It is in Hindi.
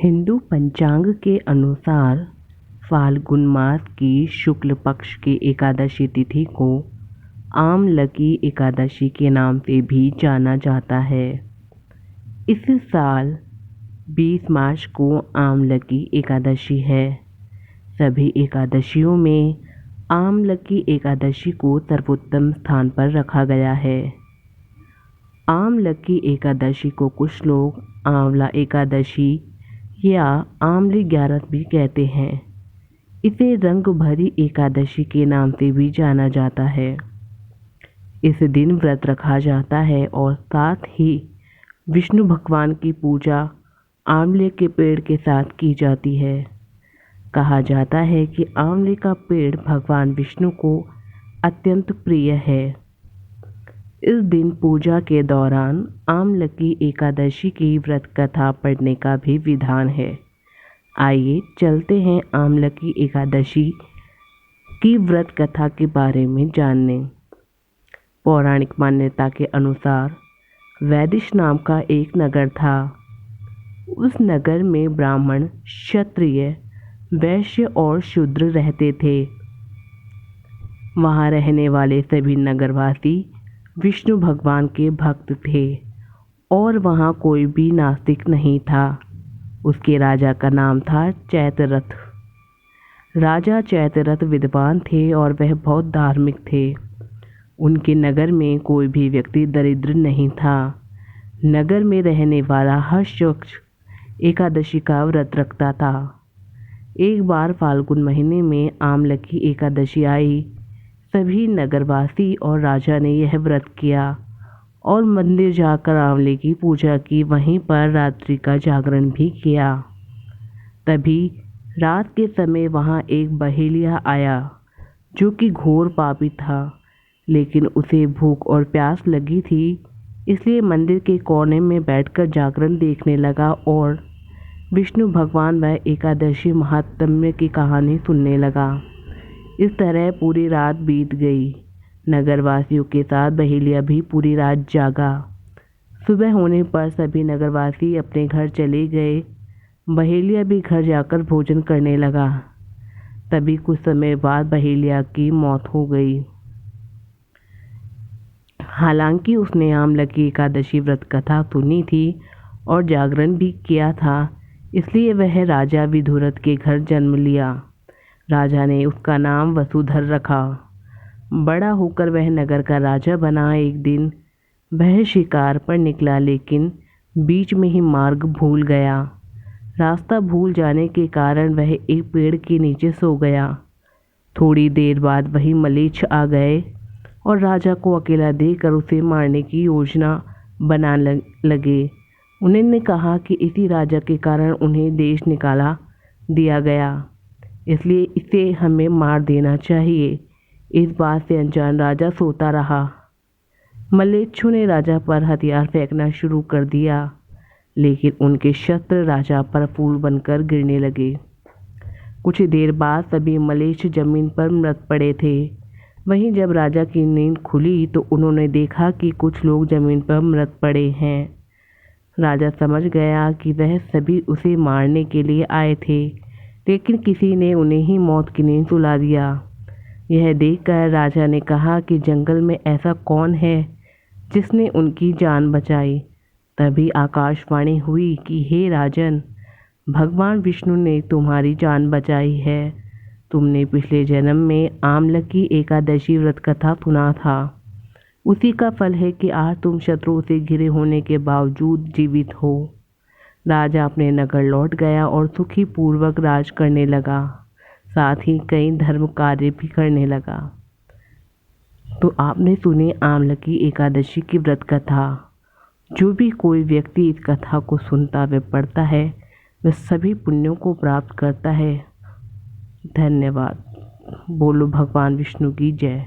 हिंदू पंचांग के अनुसार फाल्गुन मास की शुक्ल पक्ष की एकादशी तिथि को आमलकी एकादशी के नाम से भी जाना जाता है। इस साल 20 मार्च को आमलकी एकादशी है। सभी एकादशियों में आमलकी एकादशी को सर्वोत्तम स्थान पर रखा गया है। आमलकी एकादशी को कुछ लोग आंवला एकादशी या आंवली ग्यारस भी कहते हैं। इसे रंग भरी एकादशी के नाम से भी जाना जाता है। इस दिन व्रत रखा जाता है और साथ ही विष्णु भगवान की पूजा आंवले के पेड़ के साथ की जाती है। कहा जाता है कि आंवले का पेड़ भगवान विष्णु को अत्यंत प्रिय है। इस दिन पूजा के दौरान आमलकी एकादशी की व्रत कथा पढ़ने का भी विधान है। आइए चलते हैं आमलकी एकादशी की व्रत कथा के बारे में जानने। पौराणिक मान्यता के अनुसार वैदिश नाम का एक नगर था। उस नगर में ब्राह्मण, क्षत्रिय, वैश्य और शूद्र रहते थे। वहाँ रहने वाले सभी नगरवासी विष्णु भगवान के भक्त थे और वहाँ कोई भी नास्तिक नहीं था। उसके राजा का नाम था चैत्ररथ। राजा चैत्ररथ विद्वान थे और वह बहुत धार्मिक थे। उनके नगर में कोई भी व्यक्ति दरिद्र नहीं था। नगर में रहने वाला हर शख्स एकादशी का व्रत रखता था। एक बार फाल्गुन महीने में आमलकी एकादशी आई। सभी नगरवासी और राजा ने यह व्रत किया और मंदिर जाकर आंवले की पूजा की। वहीं पर रात्रि का जागरण भी किया। तभी रात के समय वहां एक बहेलिया आया जो कि घोर पापी था, लेकिन उसे भूख और प्यास लगी थी, इसलिए मंदिर के कोने में बैठकर जागरण देखने लगा और विष्णु भगवान व एकादशी महात्म्य की कहानी सुनने लगा। इस तरह पूरी रात बीत गई। नगरवासियों के साथ बहेलिया भी पूरी रात जागा। सुबह होने पर सभी नगरवासी अपने घर चले गए। बहेलिया भी घर जाकर भोजन करने लगा। तभी कुछ समय बाद बहेलिया की मौत हो गई। हालांकि उसने आमलकी एकादशी व्रत कथा सुनी थी और जागरण भी किया था, इसलिए वह राजा विदुरथ के घर जन्म लिया। राजा ने उसका नाम वसुधर रखा। बड़ा होकर वह नगर का राजा बना। एक दिन वह शिकार पर निकला, लेकिन बीच में ही मार्ग भूल गया। रास्ता भूल जाने के कारण वह एक पेड़ के नीचे सो गया। थोड़ी देर बाद वही मलेच्छ आ गए और राजा को अकेला देखकर उसे मारने की योजना बनाने लगे। उन्होंने कहा कि इसी राजा के कारण उन्हें देश निकाला दिया गया, इसलिए इसे हमें मार देना चाहिए। इस बात से अनजान राजा सोता रहा। मलेच्छों ने राजा पर हथियार फेंकना शुरू कर दिया, लेकिन उनके शस्त्र राजा पर फूल बनकर गिरने लगे। कुछ देर बाद सभी मलेच्छ जमीन पर मृत पड़े थे। वहीं जब राजा की नींद खुली तो उन्होंने देखा कि कुछ लोग जमीन पर मृत पड़े हैं। राजा समझ गया कि वह सभी उसे मारने के लिए आए थे, लेकिन किसी ने उन्हें ही मौत की नींद सुला दिया। यह देखकर राजा ने कहा कि जंगल में ऐसा कौन है जिसने उनकी जान बचाई। तभी आकाशवाणी हुई कि हे राजन, भगवान विष्णु ने तुम्हारी जान बचाई है। तुमने पिछले जन्म में आमलकी एकादशी व्रत कथा सुना था। उसी का फल है कि आज तुम शत्रुओं से घिरे होने के बावजूद जीवित हो। राजा अपने नगर लौट गया और सुखी पूर्वक राज करने लगा। साथ ही कई धर्म कार्य भी करने लगा। तो आपने सुनी आमलकी एकादशी की व्रत कथा। जो भी कोई व्यक्ति इस कथा को सुनता व पढ़ता है, वह सभी पुण्यों को प्राप्त करता है। धन्यवाद। बोलो भगवान विष्णु की जय।